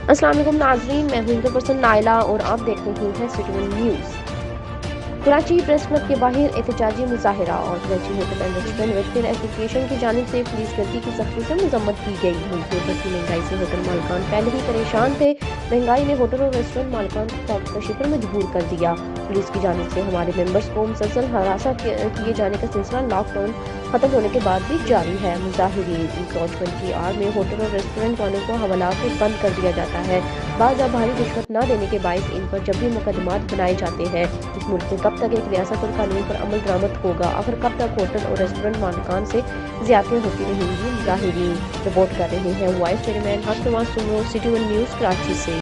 السلام علیکم ناظرین، میں ہوں ان پرسن نائلہ اور آپ دیکھ رہے ہیں city one news. Karachi press club کے باہر احتجاجی مظاہرہ اور Karachi hotel and restaurant welfare ایسوسی ایشن کی جانب سے پولیس گردی کی سختی سے مذمت کی گئی۔ ملک میں بڑھتی مہنگائی سے ہوٹل مالکان پہلے ہی پریشان تھے، مہنگائی نے ہوٹل اور ریسٹورینٹ مالکان کو خودکشی پر مجبور کر دیا۔ پولیس کی جانب سے ہمارے ممبرز کو مسلسل ہراساں کیے جانے کا سلسلہ لاک ڈاؤن ختم ہونے کے بعد بھی جاری ہے۔ مظاہرین انکروچمنٹ کی آڑ میں ہوٹل اور ریسٹورینٹ والوں کو حوالات سے بند کر دیا جاتا ہے۔ بعض بھاری رشوت نہ دینے کے باعث ان پر جبری مقدمات بنائے جاتے ہیں۔ اس ملک میں کب تک ایک ریاست اور قانون پر عمل درآمد ہوگا؟ آخر کب تک ہوٹل اور ریسٹورینٹ مالکان سے زیادتیاں ہوتی رہیں گی؟ مظاہرین رپورٹ کر رہے ہیں۔ Vice chairman Hasan Nawaz سنور، city one news, Karachi سے۔